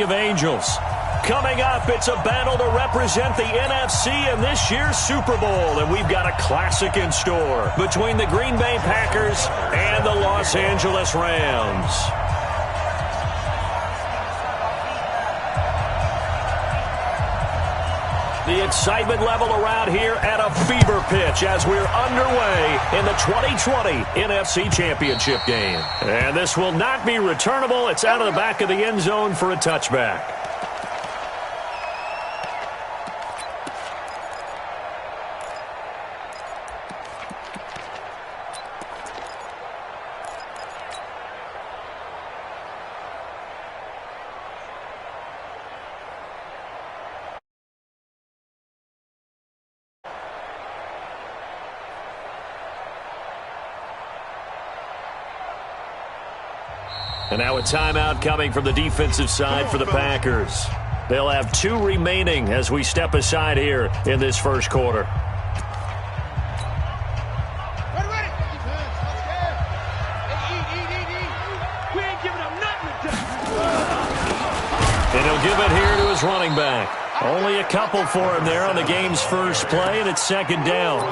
of Angels. Coming up, it's a battle to represent the NFC in this year's Super Bowl, and we've got a classic in store between the Green Bay Packers and the Los Angeles Rams. The excitement level around here at a fever pitch as we're underway in the 2020 NFC Championship game. And this will not be returnable. It's out of the back of the end zone for a touchback. And now a timeout coming from the defensive side for the Packers. They'll have 2 remaining as we step aside here in this first quarter. And he'll give it here to his running back. Only a couple for him there on the game's first play, and it's second down.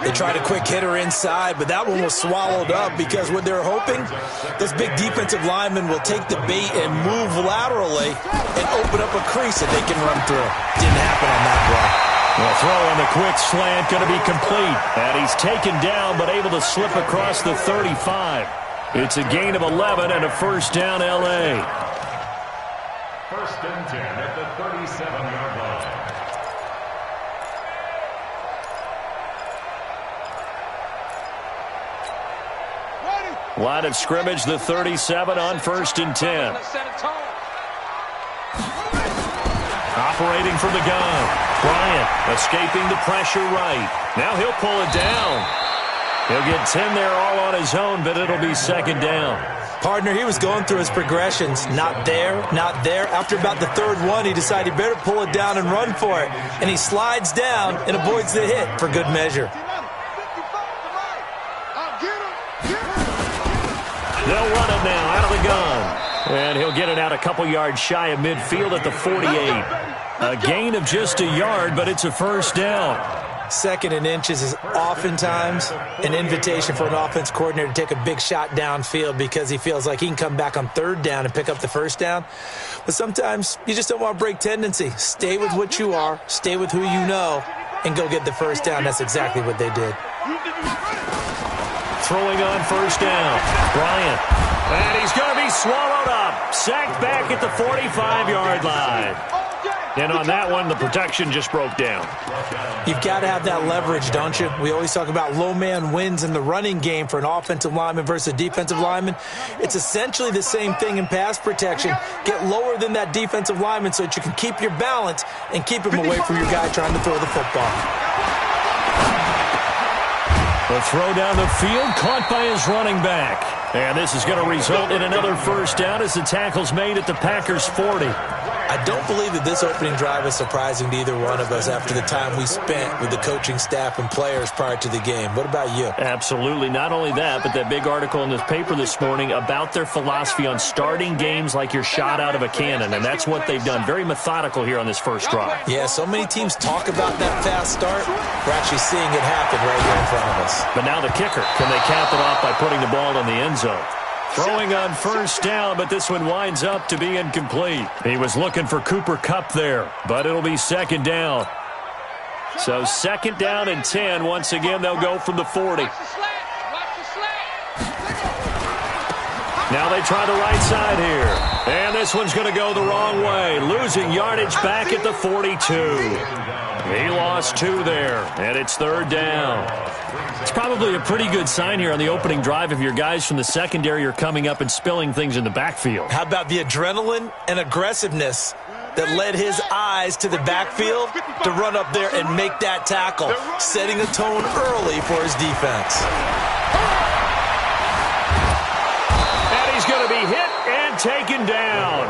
They tried a quick hitter inside, but that one was swallowed up because what they're hoping, this big defensive lineman will take the bait and move laterally and open up a crease that they can run through. Didn't happen on that play. The throw on the quick slant going to be complete. And he's taken down but able to slip across the 35. It's a gain of 11 and a first down L.A. First and 10 at the 37-yard line. Line of scrimmage, the 37 on first and 10. Operating from the gun. Bryant escaping the pressure right. Now he'll pull it down. He'll get 10 there all on his own, but it'll be second down. Partner, he was going through his progressions. Not there, not there. After about the third one, he decided he better pull it down and run for it. And he slides down and avoids the hit for good measure. They'll run it now out of the gun. And he'll get it out a couple yards shy of midfield at the 48. A gain of just a yard, but it's a first down. Second and inches is oftentimes an invitation for an offense coordinator to take a big shot downfield because he feels like he can come back on third down and pick up the first down. But sometimes you just don't want to break tendency. Stay with what you are, stay with who you know, and go get the first down. That's exactly what they did. Throwing on first down. Bryant. And he's going to be swallowed up. Sacked back at the 45-yard line. And on that one, the protection just broke down. You've got to have that leverage, don't you? We always talk about low man wins in the running game for an offensive lineman versus a defensive lineman. It's essentially the same thing in pass protection. Get lower than that defensive lineman so that you can keep your balance and keep him away from your guy trying to throw the football. The throw down the field, caught by his running back. And this is going to result in another first down as the tackle's made at the Packers' 40. I don't believe that this opening drive is surprising to either one of us after the time we spent with the coaching staff and players prior to the game. What about you? Absolutely. Not only that, but that big article in this paper this morning about their philosophy on starting games like you're shot out of a cannon, and that's what they've done. Very methodical here on this first drive. Yeah, so many teams talk about that fast start. We're actually seeing it happen right here in front of us. But now the kicker. Can they cap it off by putting the ball in the end zone? Throwing on first down, but this one winds up to be incomplete. He was looking for Cooper Kupp there, but it'll be second down. So second down and 10. Once again, they'll go from the 40. Now they try the right side here. And this one's going to go the wrong way. Losing yardage back at the 42. He lost 2 there, and it's third down. It's probably a pretty good sign here on the opening drive if your guys from the secondary are coming up and spilling things in the backfield. How about the adrenaline and aggressiveness that led his eyes to the backfield to run up there and make that tackle, setting a tone early for his defense. And he's going to be hit and taken down.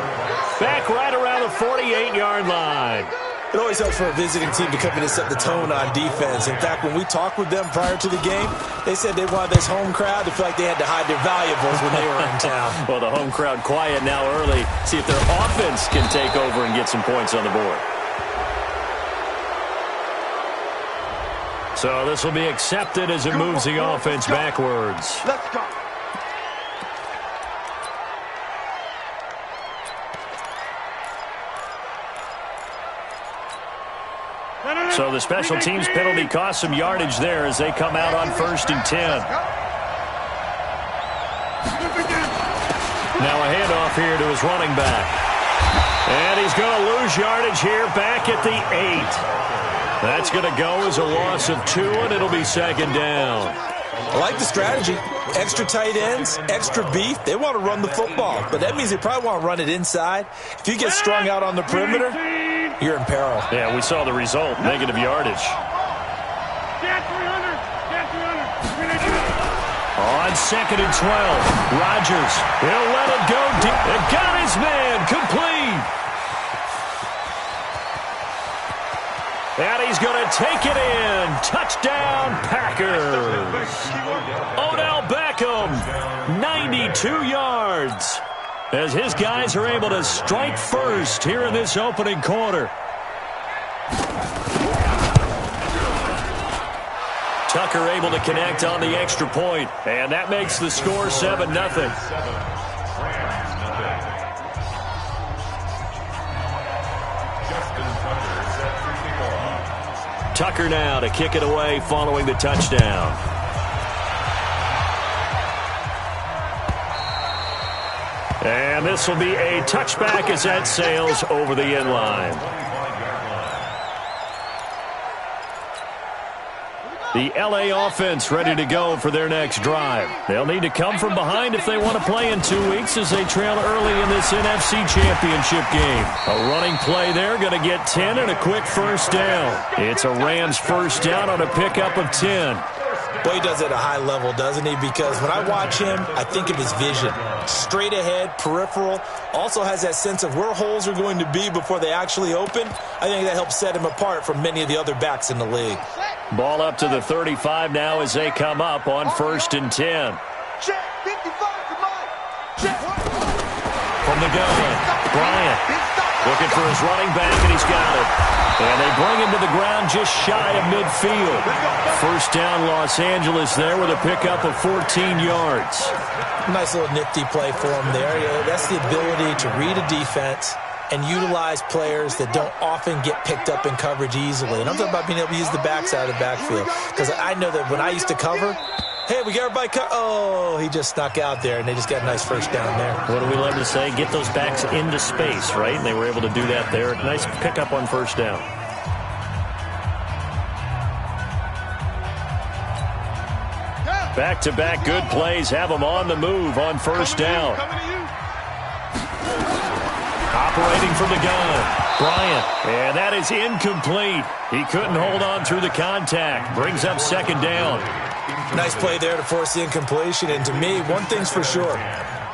Back right around the 48-yard line. It always helps for a visiting team to come in and set the tone on defense. In fact, when we talked with them prior to the game, they said they wanted this home crowd to feel like they had to hide their valuables when they were in town. Well, the home crowd quiet now early. See if their offense can take over and get some points on the board. So this will be accepted as it moves the offense backwards. Let's go. So the special teams penalty cost some yardage there as they come out on 1st and 10. Now a handoff here to his running back. And he's going to lose yardage here back at the 8. That's going to go as a loss of 2, and it'll be 2nd down. I like the strategy. Extra tight ends, extra beef. They want to run the football, but that means they probably want to run it inside. If you get strung out on the perimeter, you're in peril. Yeah, we saw the result, negative yardage. On 2nd and 12, Rodgers, he'll let it go deep. It got his man, complete. And he's going to take it in. Touchdown, Packers. Odell Beckham, 92 yards. As his guys are able to strike first here in this opening quarter. Tucker able to connect on the extra point, and that makes the score 7-0. Tucker now to kick it away following the touchdown. And this will be a touchback as that sails over the end line. The LA offense ready to go for their next drive. They'll need to come from behind if they want to play in 2 weeks as they trail early in this NFC Championship game. A running play there, going to get 10 and a quick first down. It's a Rams first down on a pickup of 10. Boy, he does it at a high level, doesn't he? Because when I watch him, I think of his vision. Straight ahead, peripheral. Also has that sense of where holes are going to be before they actually open. I think that helps set him apart from many of the other backs in the league. Ball up to the 35 now as they come up on 1st and 10. Check, 55 to Mike. Check. From the gun, Bryant looking for his running back, and he's got it. And they bring him to the ground just shy of midfield. First down, Los Angeles there with a pickup of 14 yards. Nice little nifty play for him there. That's the ability to read a defense and utilize players that don't often get picked up in coverage easily. And I'm talking about being able to use the backside of the backfield. Because I know that when I used to cover, hey, we got everybody oh, he just snuck out there, and they just got a nice first down there. What do we love to say? Get those backs into space, right? And they were able to do that there. Nice pickup on first down. Back-to-back good plays have them on the move on first down. Operating from the gun, Bryant. And that is incomplete. He couldn't hold on through the contact. Brings up 2nd down. Nice play there to force the incompletion. And to me, one thing's for sure.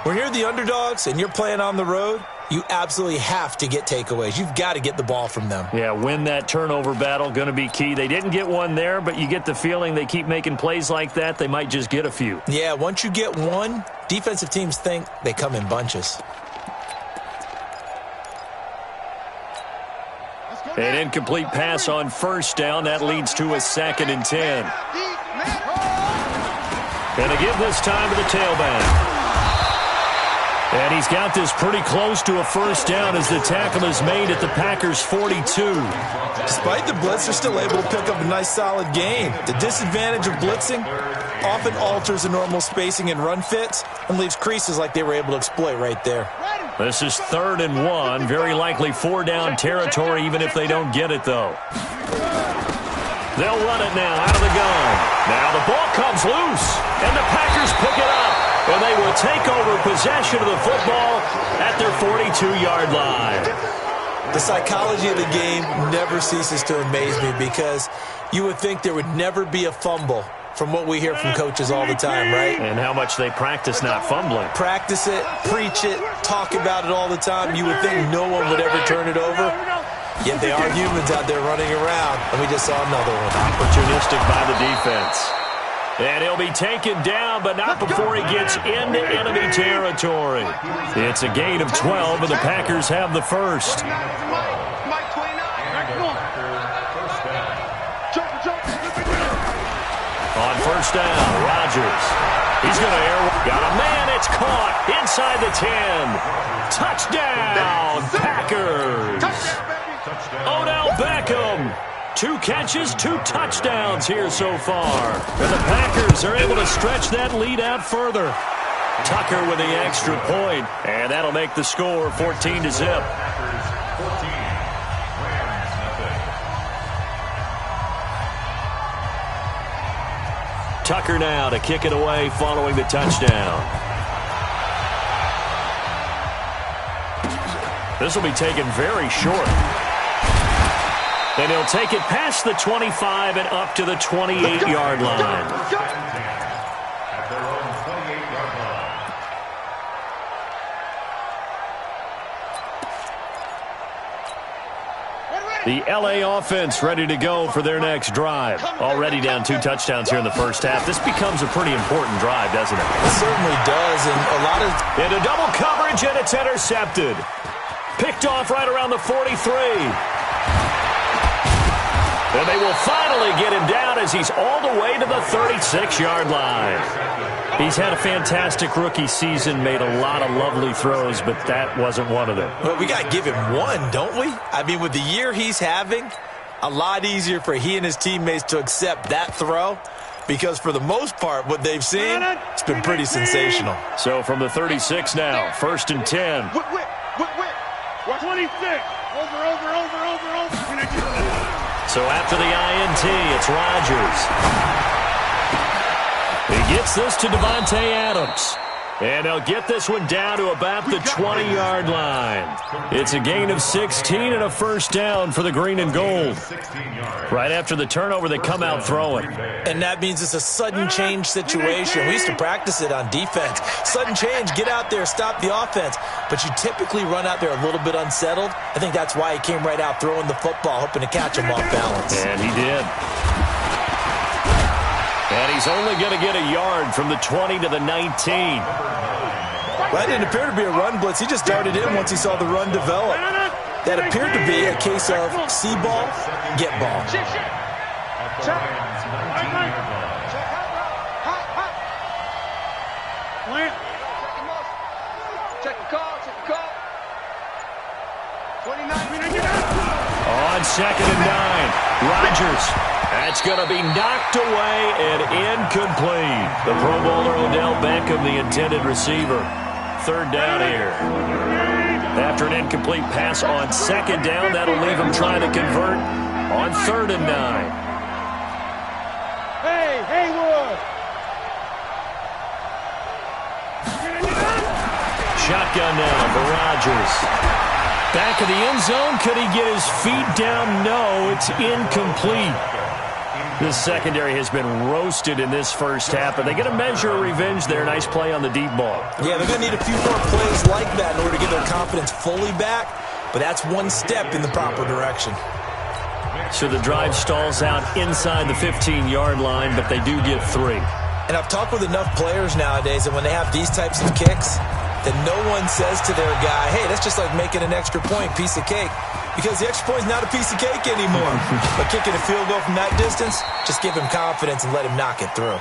When you're the underdogs and you're playing on the road, you absolutely have to get takeaways. You've got to get the ball from them. Yeah, win that turnover battle, going to be key. They didn't get one there, but you get the feeling they keep making plays like that, they might just get a few. Yeah, once you get one, defensive teams think they come in bunches. An incomplete pass on first down. That leads to a 2nd and 10. And to give this time to the tailback. And he's got this pretty close to a first down as the tackle is made at the Packers' 42. Despite the blitz, they're still able to pick up a nice solid gain. The disadvantage of blitzing often alters the normal spacing and run fits and leaves creases like they were able to exploit right there. This is 3rd and 1. Very likely 4-down territory even if they don't get it, though. They'll run it now out of the gun. Now the ball comes loose, and the Packers pick it up. And they will take over possession of the football at their 42-yard line. The psychology of the game never ceases to amaze me because you would think there would never be a fumble from what we hear from coaches all the time, right? And how much they practice not fumbling. Practice it, preach it, talk about it all the time. You would think no one would ever turn it over. Yet they are humans out there running around, and we just saw another one. Opportunistic by the defense. And he'll be taken down, but not before he gets into enemy territory. It's a gain of 12, and the Packers have the first. On first down, Rodgers. He's going to air. Got a man. It's caught inside the 10. Touchdown, Packers. Odell Beckham. 2 catches, 2 touchdowns here so far. And the Packers are able to stretch that lead out further. Tucker with the extra point, and that'll make the score 14-0. Tucker now to kick it away following the touchdown. This will be taken very short. And he'll take it past the 25 and up to the 28-yard line. At their own 28-yard line. The L.A. offense ready to go for their next drive. Already down 2 touchdowns here in the first half. This becomes a pretty important drive, doesn't it? It certainly does, and a lot of... Into double coverage, and it's intercepted. Picked off right around the 43. And they will finally get him down as he's all the way to the 36-yard line. He's had a fantastic rookie season, made a lot of lovely throws, but that wasn't one of them. Well, we got to give him one, don't we? I mean, with the year he's having, a lot easier for he and his teammates to accept that throw because for the most part, what they've seen, it's been pretty sensational. So from the 36 now, 1st and 10. 26. Over. So after the INT, it's Rodgers. He gets this to Devontae Adams. And he'll get this one down to about the 20-yard line. It's a gain of 16 and a first down for the green and gold. Right after the turnover, they come out throwing. And that means it's a sudden change situation. We used to practice it on defense. Sudden change, get out there, stop the offense. But you typically run out there a little bit unsettled. I think that's why he came right out throwing the football, hoping to catch him off balance. And he did. And he's only going to get a yard from the 20 to the 19. That didn't appear to be a run blitz. He just darted in once he saw the run develop. That appeared to be a case of see ball, get ball. Check the call. 29. On 2nd and 9, Rodgers. That's going to be knocked away and incomplete. The Pro Bowler Odell Beckham, the intended receiver. 3rd down here. After an incomplete pass on 2nd down, that'll leave him trying to convert on 3rd and 9. Hey, Haywood. Shotgun now for Rodgers. Back of the end zone. Could he get his feet down? No, it's incomplete. This secondary has been roasted in this first half, but they get a measure of revenge there. Nice play on the deep ball. Yeah, they're going to need a few more plays like that in order to get their confidence fully back, but that's one step in the proper direction. So the drive stalls out inside the 15-yard line, but they do get 3. And I've talked with enough players nowadays, and when they have these types of kicks, then no one says to their guy, hey, that's just like making an extra point, piece of cake. Because the extra point is not a piece of cake anymore. But kicking a field goal from that distance, just give him confidence and let him knock it through.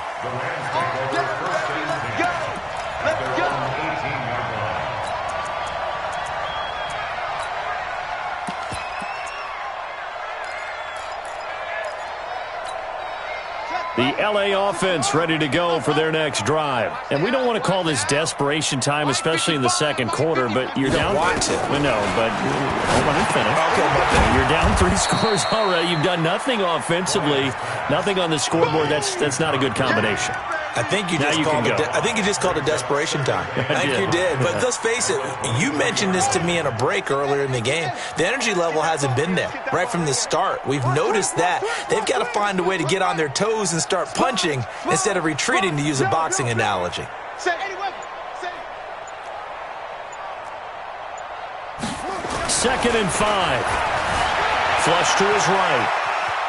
The L.A. offense ready to go for their next drive. And we don't want to call this desperation time, especially in the second quarter, but you're down. Watch it. Well, no, but hold on, let me finish. Okay, you're down 3 scores already. You've done nothing offensively, nothing on the scoreboard. That's not a good combination. I think you just called it desperation time. I think you did. But let's face it, you mentioned this to me in a break earlier in the game. The energy level hasn't been there right from the start. We've noticed that. They've got to find a way to get on their toes and start punching instead of retreating, to use a boxing analogy. 2nd and 5. flush to his right.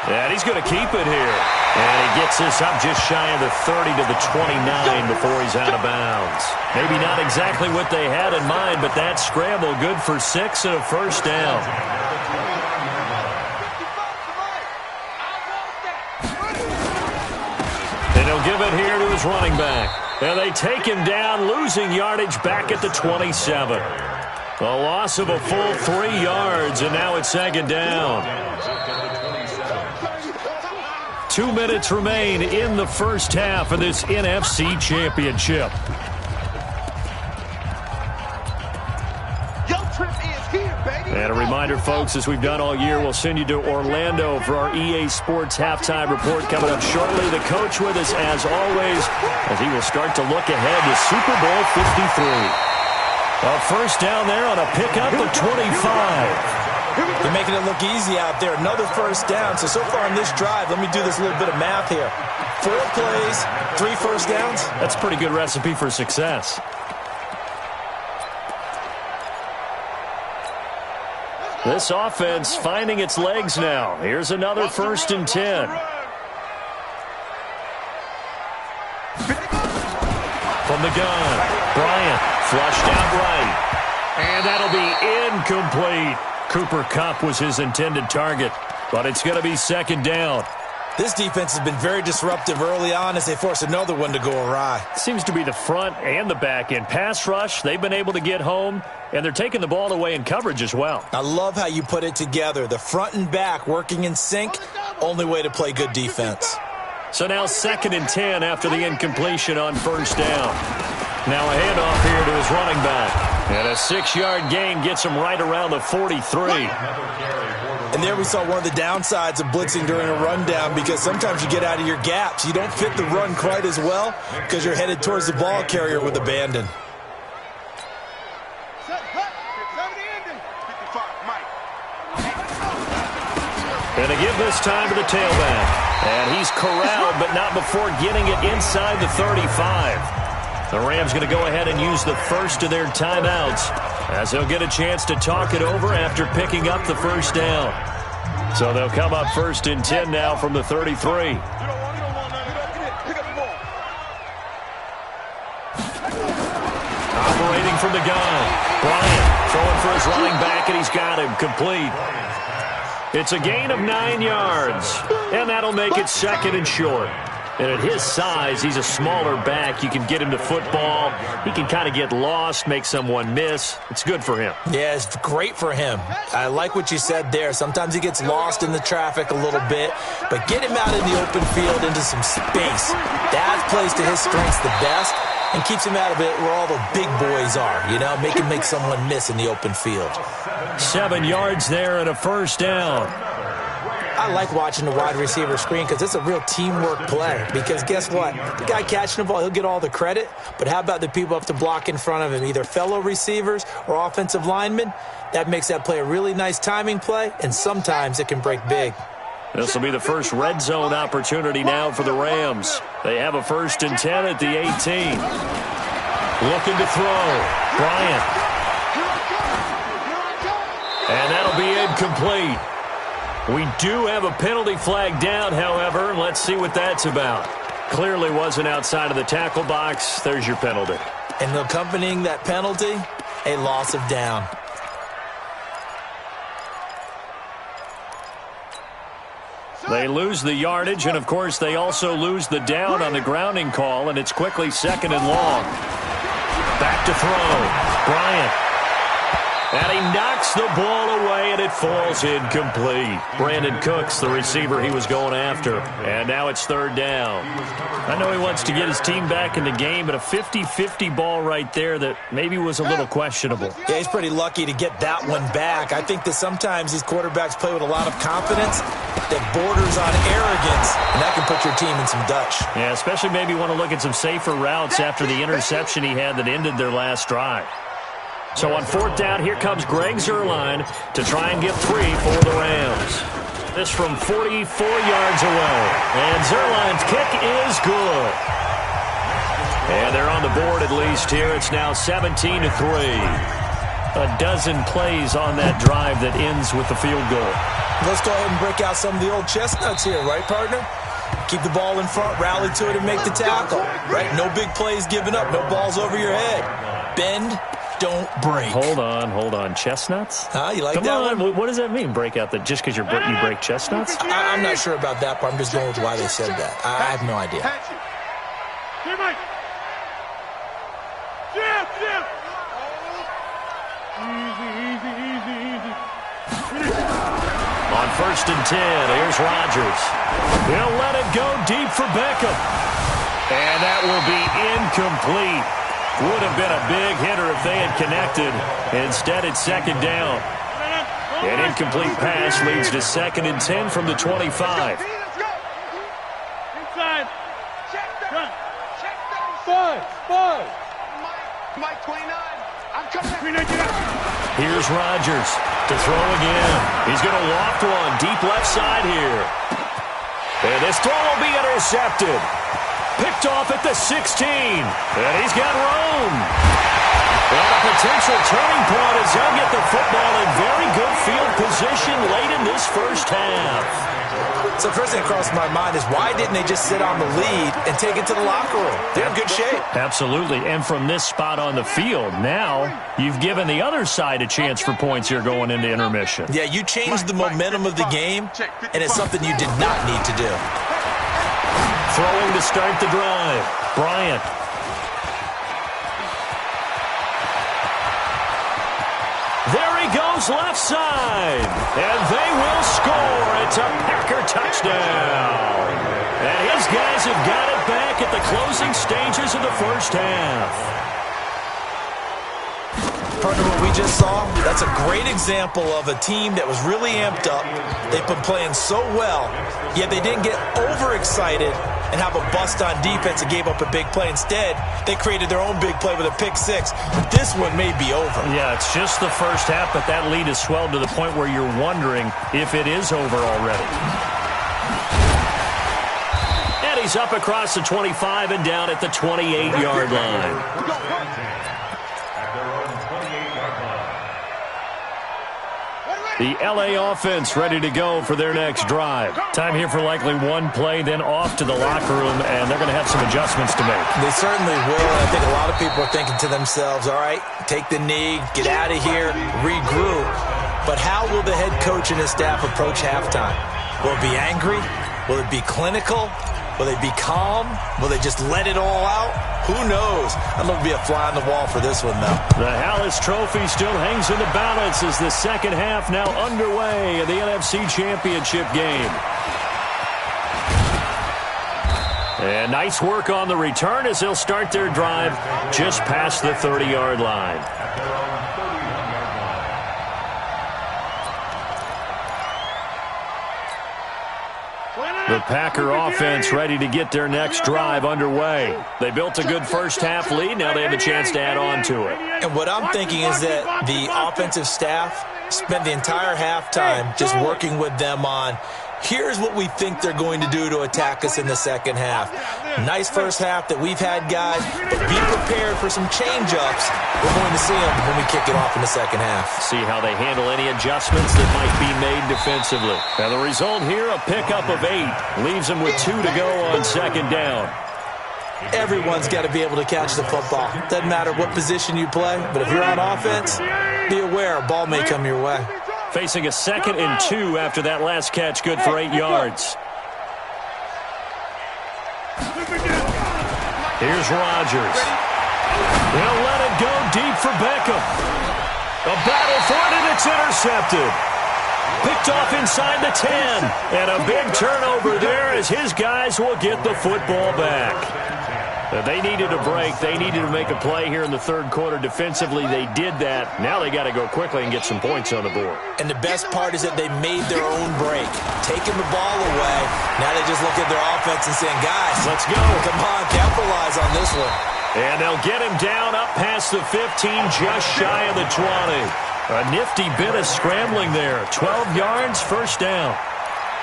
And he's going to keep it here. And he gets this up just shy of the 30 to the 29 before he's out of bounds. Maybe not exactly what they had in mind, but that scramble good for 6 and a first down. And he'll give it here to his running back. And they take him down, losing yardage back at the 27. A loss of a full 3 yards, and now it's second down. 2 minutes remain in the first half of this NFC Championship. And a reminder, folks, as we've done all year, we'll send you to Orlando for our EA Sports halftime report coming up shortly. The coach with us, as always, as he will start to look ahead to Super Bowl 53. A first down there on a pickup of 25. They're making it look easy out there. Another first down. So far in this drive, let me do this little bit of math here. 4 plays, 3 first downs. That's a pretty good recipe for success. This offense finding its legs now. Here's another 1st and 10. From the gun, Bryant flushed out right. And that'll be incomplete. Cooper Kupp was his intended target, but it's going to be second down. This defense has been very disruptive early on as they force another one to go awry. Seems to be the front and the back end. Pass rush, they've been able to get home, and they're taking the ball away in coverage as well. I love how you put it together. The front and back working in sync, only way to play good defense. So now 2nd and 10 after the incompletion on first down. Now a handoff here to his running back. And a 6-yard gain gets him right around the 43. And there we saw one of the downsides of blitzing during a rundown, because sometimes you get out of your gaps. You don't fit the run quite as well because you're headed towards the ball carrier with abandon. And to give this time to the tailback. And he's corralled, but not before getting it inside the 35. The Rams going to go ahead and use the first of their timeouts as they'll get a chance to talk it over after picking up the first down. So they'll come up 1st and 10 now from the 33. Operating from the gun. Bryant throwing for his running back, and he's got him complete. It's a gain of 9 yards, and that'll make it 2nd and short. And at his size, he's a smaller back. You can get him to football. He can kind of get lost, make someone miss. It's good for him. Yeah, it's great for him. I like what you said there. Sometimes he gets lost in the traffic a little bit, but get him out in the open field into some space. That plays to his strengths the best and keeps him out of it where all the big boys are, you know, make him make someone miss in the open field. 7 yards there and a first down. I like watching the wide receiver screen because it's a real teamwork play. Because guess what? The guy catching the ball, he'll get all the credit. But how about the people up to block in front of him, either fellow receivers or offensive linemen? That makes that play a really nice timing play, and sometimes it can break big. This will be the first red zone opportunity now for the Rams. They have a 1st and 10 at the 18. Looking to throw. Bryant. And that'll be incomplete. We do have a penalty flag down, however. Let's see what that's about. Clearly wasn't outside of the tackle box. There's your penalty. And accompanying that penalty, a loss of down. They lose the yardage, and, of course, they also lose the down on the grounding call, and it's quickly 2nd and long. Back to throw. Bryant. And he knocks the ball away, and it falls incomplete. Brandon Cooks, the receiver he was going after. And now it's 3rd down. I know he wants to get his team back in the game, but a 50-50 ball right there that maybe was a little questionable. Yeah, he's pretty lucky to get that one back. I think that sometimes these quarterbacks play with a lot of confidence that borders on arrogance, and that can put your team in some Dutch. Yeah, especially maybe want to look at some safer routes after the interception he had that ended their last drive. So on 4th down, here comes Greg Zuerlein to try and get 3 for the Rams. This from 44 yards away. And Zuerlein's kick is good. And they're on the board at least here. It's now 17-3. a dozen plays on that drive that ends with the field goal. Let's go ahead and break out some of the old chestnuts here, right, partner? Keep the ball in front, rally to it, and make the tackle, right? No big plays given up, no balls over your head. Bend, don't break. Hold on. Chestnuts? Huh? You like Come that on. one? What does that mean, break out? That just because you break chestnuts? I'm not sure about that part. I'm just going with why they said that. I have no idea. On 1st and 10, here's Rodgers. He'll let it go deep for Beckham. And that will be incomplete. Would have been a big hitter if they had connected. Instead, it's 2nd down. An incomplete pass leads to 2nd and 10 from the 25. Let's go. Inside. Check that. Check that. Five. Mike 29. I'm coming. Here's Rodgers to throw again. He's going to loft one deep left side here. And this throw will be intercepted. Picked off at the 16. And he's got room. Well, a potential turning point as they'll get the football in very good field position late in this first half. So first thing that crossed my mind is why didn't they just sit on the lead and take it to the locker room? They're in good shape. Absolutely. And from this spot on the field, now you've given the other side a chance for points here going into intermission. Yeah, you changed the momentum of the game, and it's something you did not need to do. Throwing to start the drive. Bryant. There he goes left side. And they will score. It's a Packer touchdown. And his guys have got it back at the closing stages of the first half. Partner, what we just saw, that's a great example of a team that was really amped up. They've been playing so well, yet they didn't get overexcited and have a bust on defense and gave up a big play. Instead, they created their own big play with a pick six. This one may be over. Yeah, it's just the first half, but that lead has swelled to the point where you're wondering if it is over already. And he's up across the 25 and down at the 28-yard line. The L.A. offense ready to go for their next drive. Time here for likely one play, then off to the locker room, and they're going to have some adjustments to make. They certainly will. I think a lot of people are thinking to themselves, all right, take the knee, get out of here, regroup. But how will the head coach and his staff approach halftime? Will it be angry? Will it be clinical? Will they be calm? Will they just let it all out? Who knows? I'd love to be a fly on the wall for this one, though. The Hallis Trophy still hangs in the balance as the second half now underway in the NFC Championship game. And nice work on the return as they'll start their drive just past the 30-yard line. The Packer offense ready to get their next drive underway. They built a good first-half lead. Now they have a chance to add on to it. And what I'm thinking is that the offensive staff spent the entire halftime just working with them on, here's what we think they're going to do to attack us in the second half. Nice first half that we've had, guys, but be prepared for some change-ups. We're going to see them when we kick it off in the second half. See how they handle any adjustments that might be made defensively. Now the result here, a pickup of 8. Leaves them with 2 to go on second down. Everyone's got to be able to catch the football. Doesn't matter what position you play, but if you're on offense, be aware a ball may come your way. Facing a 2nd and 2 after that last catch, good for 8 yards. Here's Rodgers. He'll let it go deep for Beckham. A battle for it, and it's intercepted. Picked off inside the 10. And a big turnover there as his guys will get the football back. They needed a break. They needed to make a play here in the third quarter. Defensively, they did that. Now they got to go quickly and get some points on the board. And the best part is that they made their own break. Taking the ball away. Now they just look at their offense and saying, guys, let's go. Come on, capitalize on this one. And they'll get him down up past the 15, just shy of the 20. A nifty bit of scrambling there. 12 yards, first down.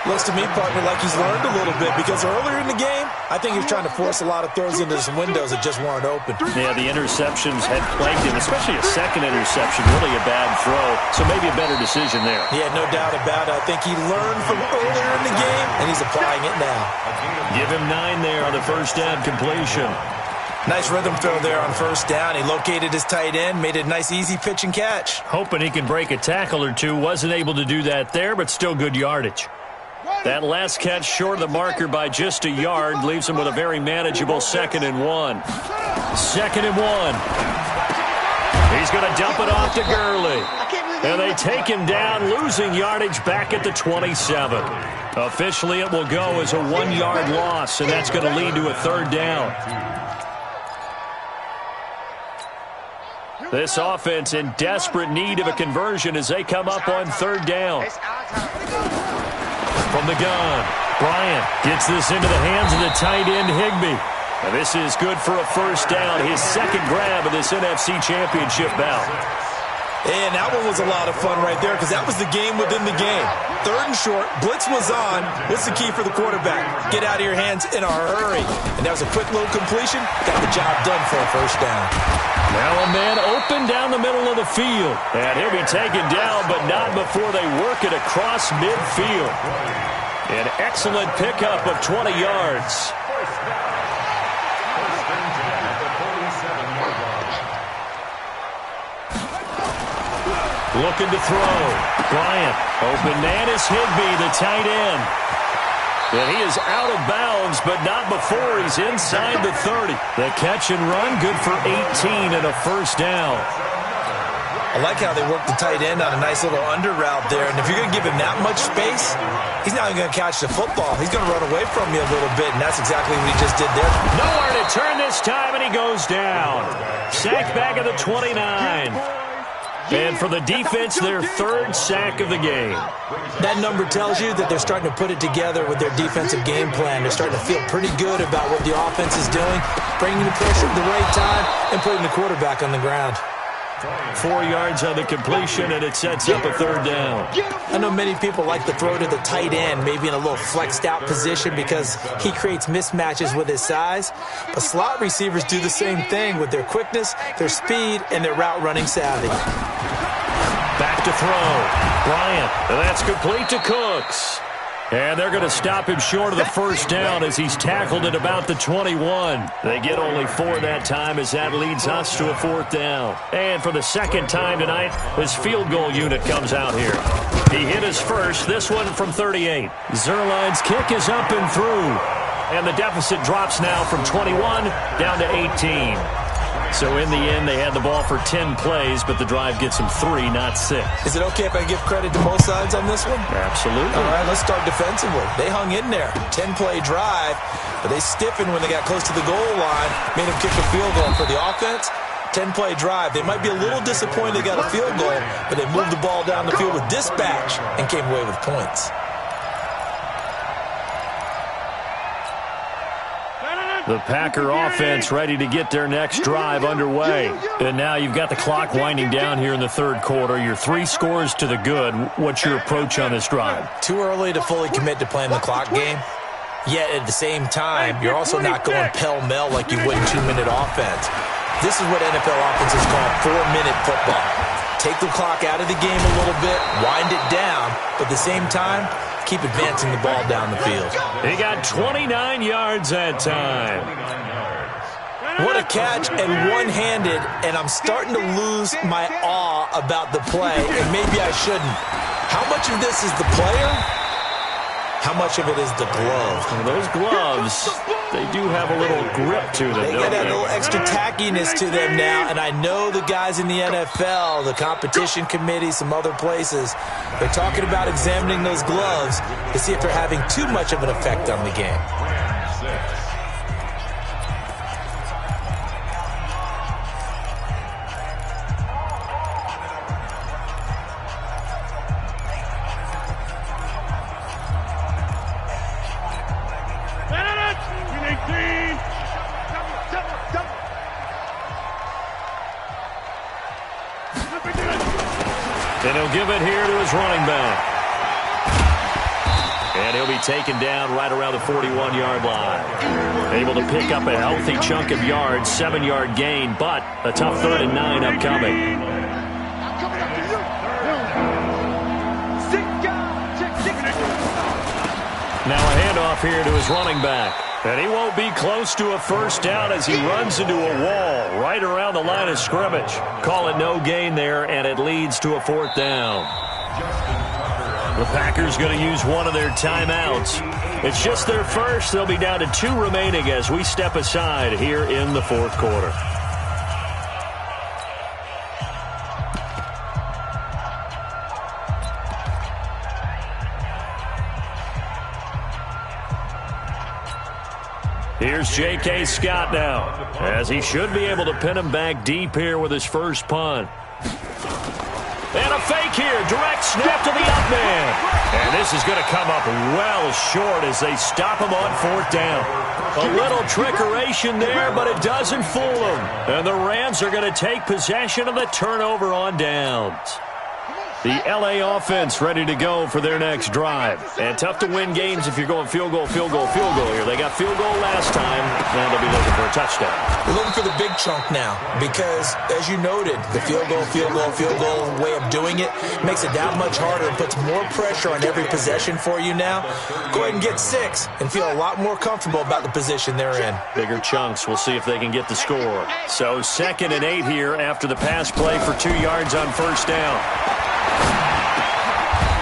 Looks to me, partner, like he's learned a little bit because earlier in the game, I think he was trying to force a lot of throws into some windows that just weren't open. Yeah, the interceptions had plagued him, especially a second interception. Really a bad throw, so maybe a better decision there. Yeah, no doubt about it. I think he learned from earlier in the game, and he's applying it now. Give him 9 there on the first down completion. Nice rhythm throw there on first down. He located his tight end, made a nice easy pitch and catch. Hoping he can break a tackle or two. Wasn't able to do that there, but still good yardage. That last catch short of the marker by just a yard leaves him with a very manageable 2nd and 1. 2nd and 1. He's going to dump it off to Gurley. And they take him down, losing yardage back at the 27. Officially, it will go as a 1-yard loss, and that's going to lead to a 3rd down. This offense in desperate need of a conversion as they come up on 3rd down. From the gun, Bryant gets this into the hands of the tight end, Higbee. And this is good for a 1st down, his 2nd grab of this NFC Championship bout. And that one was a lot of fun right there because that was the game within the game. 3rd and short, blitz was on. What's the key for the quarterback? Get out of your hands in a hurry. And that was a quick little completion. Got the job done for a 1st down. Now a man open down the middle of the field. And he'll be taken down, but not before they work it across midfield. An excellent pickup of 20 yards. Looking to throw. Bryant. Open man is Higbee, the tight end. And he is out of bounds, but not before he's inside the 30. The catch and run, good for 18 and a 1st down. I like how they work the tight end on a nice little under route there. And if you're going to give him that much space, he's not even going to catch the football. He's going to run away from you a little bit, and that's exactly what he just did there. Nowhere to turn this time, and he goes down. Sacked back at the 29. And for the defense, their 3rd sack of the game. That number tells you that they're starting to put it together with their defensive game plan. They're starting to feel pretty good about what the offense is doing, bringing the pressure at the right time, and putting the quarterback on the ground. 4 yards on the completion, and it sets up a 3rd down. I know many people like to throw to the tight end, maybe in a little flexed out position because he creates mismatches with his size. But slot receivers do the same thing with their quickness, their speed, and their route running savvy. Back to throw. Bryant, and that's complete to Cooks. And they're going to stop him short of the 1st down as he's tackled at about the 21. They get only 4 that time as that leads us to a 4th down. And for the 2nd time tonight, his field goal unit comes out here. He hit his first, this one from 38. Zerline's kick is up and through. And the deficit drops now from 21 down to 18. So in the end, they had the ball for 10 plays, but the drive gets them 3, not 6. Is it okay if I give credit to both sides on this one? Absolutely. All right, let's start defensively. They hung in there. 10-play drive, but they stiffened when they got close to the goal line, made them kick a field goal. For the offense, 10-play drive. They might be a little disappointed they got a field goal, but they moved the ball down the field with dispatch and came away with points. The Packer offense ready to get their next drive underway. And now you've got the clock winding down here in the 3rd quarter. You're 3 scores to the good. What's your approach on this drive? Too early to fully commit to playing the clock game. Yet at the same time, you're also not going pell-mell like you would in 2-minute offense. This is what NFL offenses call 4-minute football. Take the clock out of the game a little bit, wind it down, but at the same time, keep advancing the ball down the field. He got 29 yards that time. What a catch and one-handed, and I'm starting to lose my awe about the play, and maybe I shouldn't. How much of this is the player? How much of it is the glove? Well, those gloves, they do have a little grip to them. They get that little extra tackiness to them now, and I know the guys in the NFL, the competition committee, some other places, they're talking about examining those gloves to see if they're having too much of an effect on the game. And he'll give it here to his running back. And he'll be taken down right around the 41-yard line. Able to pick up a healthy chunk of yards, 7-yard gain, but a tough 3rd and 9 upcoming. Now a handoff here to his running back. And he won't be close to a first down as he runs into a wall right around the line of scrimmage. Call it no gain there, and it leads to a 4th down. The Packers going to use one of their timeouts. It's just their first. They'll be down to 2 remaining as we step aside here in the 4th quarter. Here's J.K. Scott now, as he should be able to pin him back deep here with his first punt. And a fake here, direct snap to the up man. And this is going to come up well short as they stop him on 4th down. A little trickeration there, but it doesn't fool them. And the Rams are going to take possession of the turnover on downs. The L.A. offense ready to go for their next drive. And tough to win games if you're going field goal here. They got field goal last time. Now they'll be looking for a touchdown. We're looking for the big chunk now because, as you noted, the field goal way of doing it makes it that much harder and puts more pressure on every possession for you now. Go ahead and get 6 and feel a lot more comfortable about the position they're in. Bigger chunks. We'll see if they can get the score. So 2nd and 8 here after the pass play for 2 yards on first down.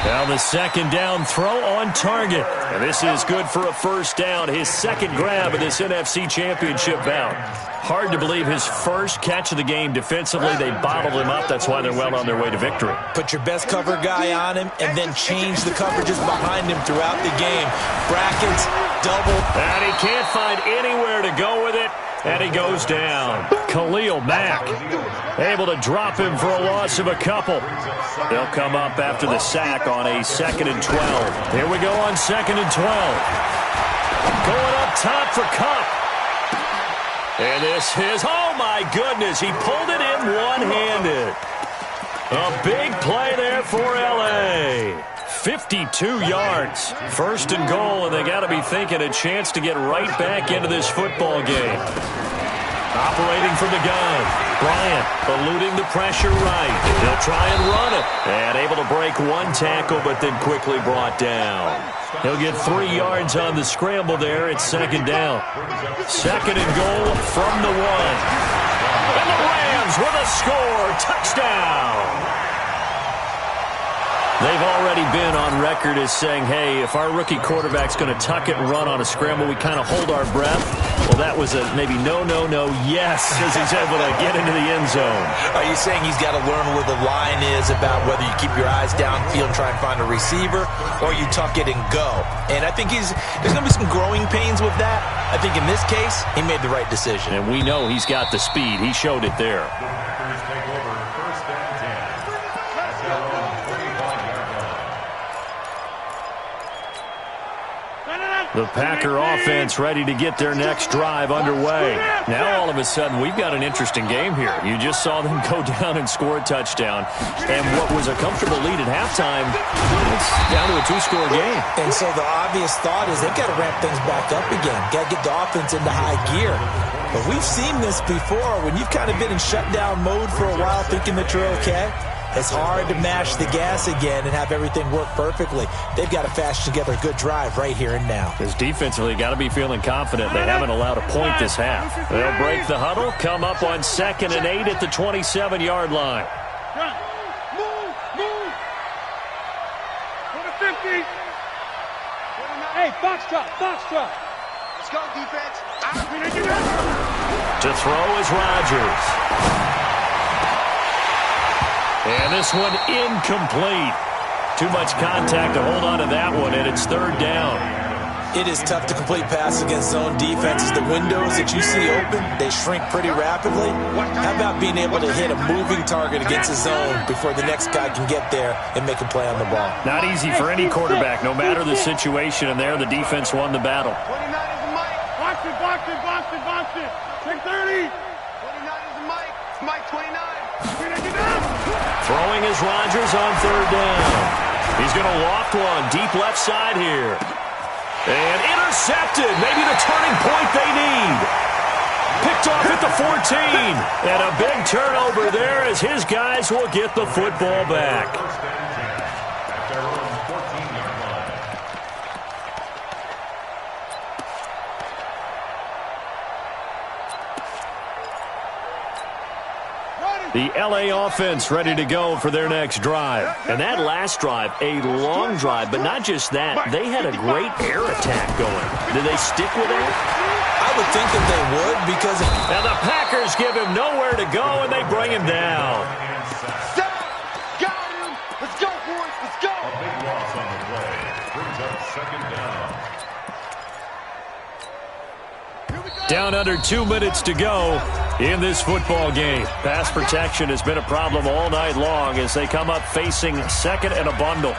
Now the 2nd down throw on target. And this is good for a first down. His 2nd grab of this NFC Championship bout. Hard to believe his first catch of the game defensively. They bottled him up. That's why they're well on their way to victory. Put your best cover guy on him and then change the coverages behind him throughout the game. Brackets, double. And he can't find anywhere to go with it. And he goes down. Khalil Mack able to drop him for a loss of a couple. They'll come up after the sack on a 2nd and 12. Here we go on 2nd and 12. Going up top for Cup. And this is, oh my goodness, he pulled it in one-handed. A big play there for L.A. 52 yards. 1st and goal, and they got to be thinking a chance to get right back into this football game. Operating from the gun. Bryant eluding the pressure right. They'll try and run it. And able to break 1 tackle, but then quickly brought down. He'll get 3 yards on the scramble there. It's 2nd down. 2nd and goal from the 1. And the Rams with a score. Touchdown. They've already been on record as saying, hey, if our rookie quarterback's going to tuck it and run on a scramble, we kind of hold our breath. Well, that was a maybe no, yes, as he's able to get into the end zone. Are you saying he's got to learn where the line is about whether you keep your eyes downfield and try and find a receiver or you tuck it and go? And I think there's going to be some growing pains with that. I think in this case, he made the right decision. And we know he's got the speed. He showed it there. The Packer offense ready to get their next drive underway. Now all of a sudden we've got an interesting game here. You just saw them go down and score a touchdown. And what was a comfortable lead at halftime, it's down to a 2-score game. And so the obvious thought is they've got to ramp things back up again. Got to get the offense into high gear. But we've seen this before when you've kind of been in shutdown mode for a while thinking that you're okay. It's hard to mash the gas again and have everything work perfectly. They've got to fashion together a good drive right here and now. Because defensively, got to be feeling confident. They haven't allowed a point this half. They'll break the huddle, come up on 2nd and 8 at the 27-yard line. Move. Go to 50. Hey, box truck. Let's go, defense. To throw is Rodgers. And this one incomplete. Too much contact to hold on to that one, and it's 3rd down. It is tough to complete passes against zone defenses. The windows that you see open, they shrink pretty rapidly. How about being able to hit a moving target against a zone before the next guy can get there and make a play on the ball? Not easy for any quarterback, no matter the situation, and there the defense won the battle. 29 is the Mike. Box it. Take 30. 29 is the Mike. Mike 29. Throwing is Rodgers on 3rd down. He's going to loft one deep left side here. And intercepted. Maybe the turning point they need. Picked off at the 14. And a big turnover there as his guys will get the football back. The L.A. offense ready to go for their next drive. And that last drive, a long drive, but not just that. They had a great air attack going. Did they stick with that? I would think that they would because... Now the Packers give him nowhere to go, and they bring him down. Got him. Let's go, boys. Let's go. A big loss on the play. Brings up second down. Down under 2 minutes to go in this football game. Pass protection has been a problem all night long as they come up facing second and a bundle.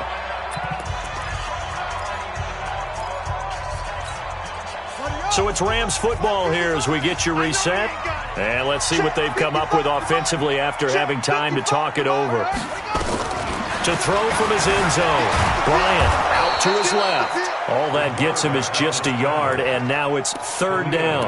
So it's Rams football here as we get you reset. And let's see what they've come up with offensively after having time to talk it over. To throw from his end zone. Bryant out to his left. All that gets him is just a yard, and now it's third down.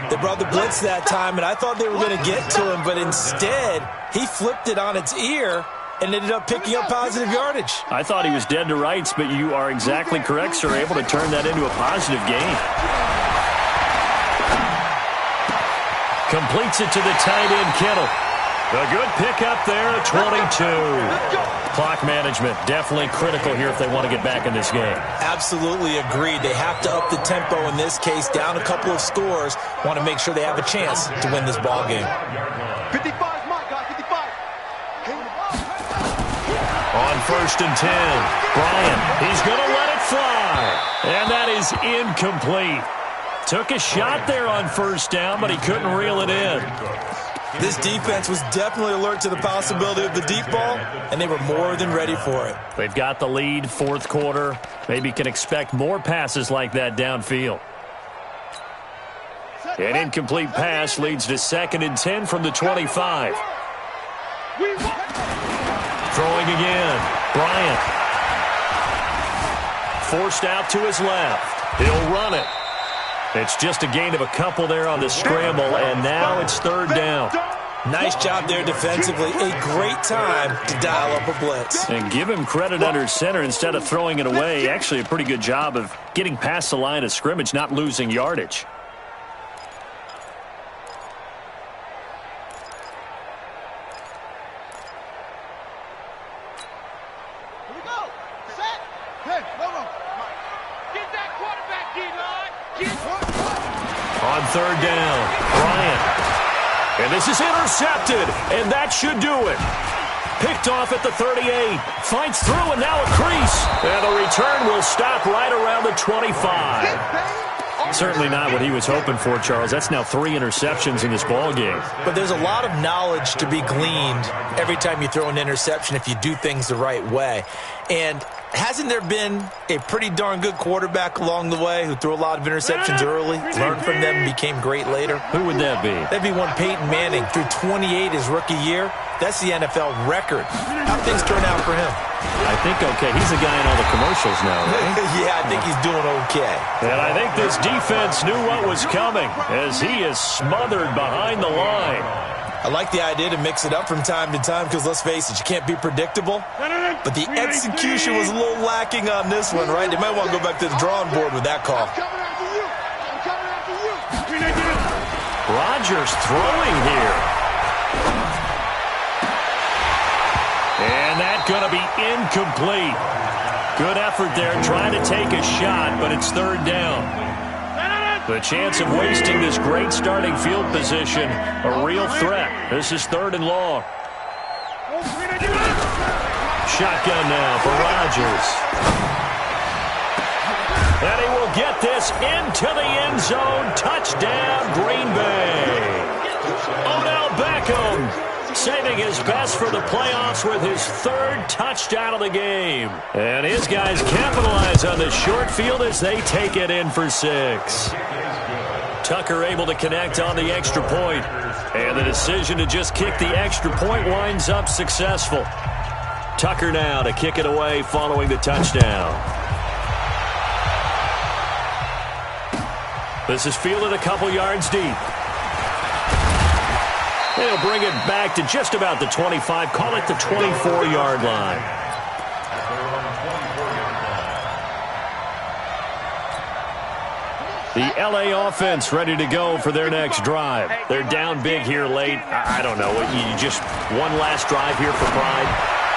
They brought the blitz that time, and I thought they were going to get to him, but instead he flipped it on its ear and ended up picking up positive yardage. I thought he was dead to rights, but you are exactly correct, sir. Able to turn that into a positive gain. Completes it to the tight end, Kittle. A good pickup there at 22. Clock management definitely critical here if they want to get back in this game. Absolutely agreed. They have to up the tempo in this case, down a couple of scores. Want to make sure they have a chance to win this ball game. 55, my guy, 55. On 1st and 10, Bryant, he's going to let it fly. And that is incomplete. Took a shot there on 1st down, but he couldn't reel it in. This defense was definitely alert to the possibility of the deep ball, and they were more than ready for it. They've got the lead, fourth quarter. Maybe can expect more passes like that downfield. An incomplete pass leads to 2nd and 10 from the 25. Throwing again. Bryant. Forced out to his left. He'll run it. It's just a gain of a couple there on the scramble, and now it's third down. Nice job there defensively. A great time to dial up a blitz. And give him credit under center instead of throwing it away. Actually a pretty good job of getting past the line of scrimmage, not losing yardage. Here we go. Set. Hey, no. Get that quarterback, D-line. On third down, Bryant. And this is intercepted, and that should do it. Picked off at the 38. Fights through, and now a crease. And the return will stop right around the 25. Certainly not what he was hoping for, Charles. That's now 3 interceptions in this ball game. But there's a lot of knowledge to be gleaned every time you throw an interception if you do things the right way. And hasn't there been a pretty darn good quarterback along the way who threw a lot of interceptions early, learned from them, and became great later? Who would that be? That'd be one Peyton Manning. Threw 28 his rookie year. That's the NFL record. How things turn out for him? I think okay. He's the guy in all the commercials now, right? Yeah, I think he's doing okay. And I think this defense knew what was coming as he is smothered behind the line. I like the idea to mix it up from time to time because, let's face it, you can't be predictable. But the execution was a little lacking on this one, right? They might want to go back to the drawing board with that call. Rodgers throwing here. And that's going to be incomplete. Good effort there trying to take a shot, but it's third down. The chance of wasting this great starting field position, a real threat. This is 3rd and long. Shotgun now for Rodgers. And he will get this into the end zone. Touchdown, Green Bay. Odell Beckham saving his best for the playoffs with his 3rd touchdown of the game. And his guys capitalize on the short field as they take it in for 6. Tucker able to connect on the extra point. And the decision to just kick the extra point winds up successful. Tucker now to kick it away following the touchdown. This is fielded a couple yards deep. They'll bring it back to just about the 25. Call it the 24-yard line. The LA offense ready to go for their next drive. They're down big here late. I don't know. You just one last drive here for pride.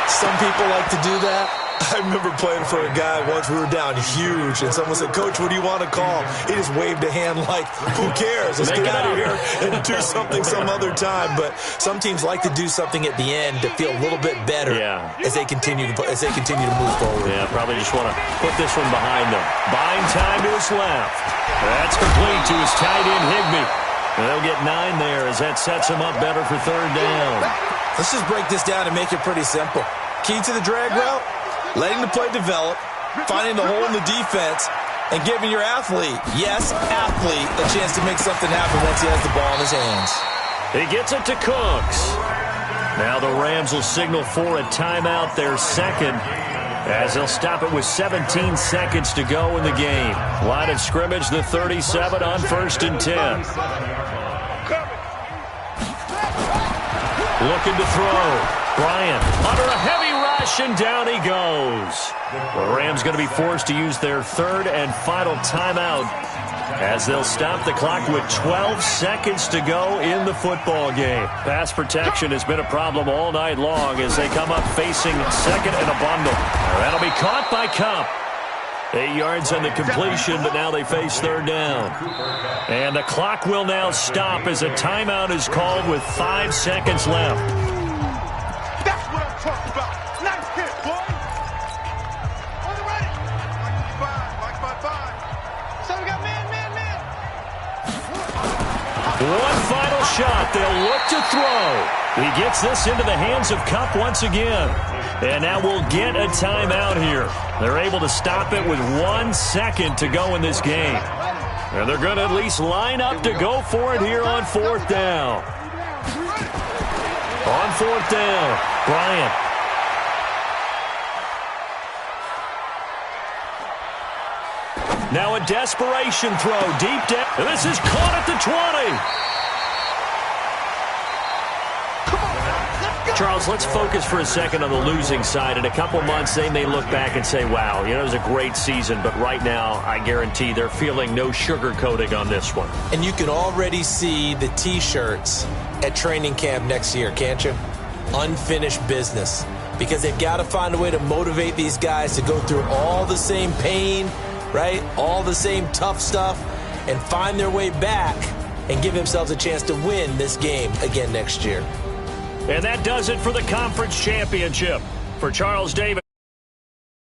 Some people like to do that. I remember playing for a guy once. We were down huge, and someone said, "Coach, what do you want to call?" He just waved a hand like, "Who cares? Let's get out of here and do something some other time." But some teams like to do something at the end to feel a little bit better as they continue to move forward. Yeah, probably just want to put this one behind them. Buying time to his left. That's complete to his tight end, Higbee. And they'll get 9 there as that sets him up better for third down. Let's just break this down and make it pretty simple. Key to the drag route, letting the play develop, finding the hole in the defense, and giving your athlete, yes, athlete, a chance to make something happen once he has the ball in his hands. He gets it to Cooks. Now the Rams will signal for a timeout, their second, as they'll stop it with 17 seconds to go in the game. Line of scrimmage, the 37 on 1st and 10. Looking to throw. Bryant under a heavy rush, and down he goes. The Rams going to be forced to use their third and final timeout as they'll stop the clock with 12 seconds to go in the football game. Pass protection has been a problem all night long as they come up facing second and a bundle. That'll be caught by Cup. 8 yards on the completion, but now they face third down. And the clock will now stop as a timeout is called with 5 seconds left. That's what I'm talking about. Nice hit, boy. On the ready. Like my five. So we got man. One final shot. They'll look to throw. He gets this into the hands of Cup once again. And now we'll get a timeout here. They're able to stop it with 1 second to go in this game. And they're going to at least line up to go for it here on 4th down. On 4th down, Bryant. Now a desperation throw deep down. And this is caught at the 20. Charles, let's focus for a second on the losing side. In a couple months, they may look back and say, wow, it was a great season. But right now, I guarantee they're feeling no sugarcoating on this one. And you can already see the T-shirts at training camp next year, can't you? Unfinished business. Because they've got to find a way to motivate these guys to go through all the same pain, right? All the same tough stuff, and find their way back and give themselves a chance to win this game again next year. And that does it for the conference championship. For Charles Davis.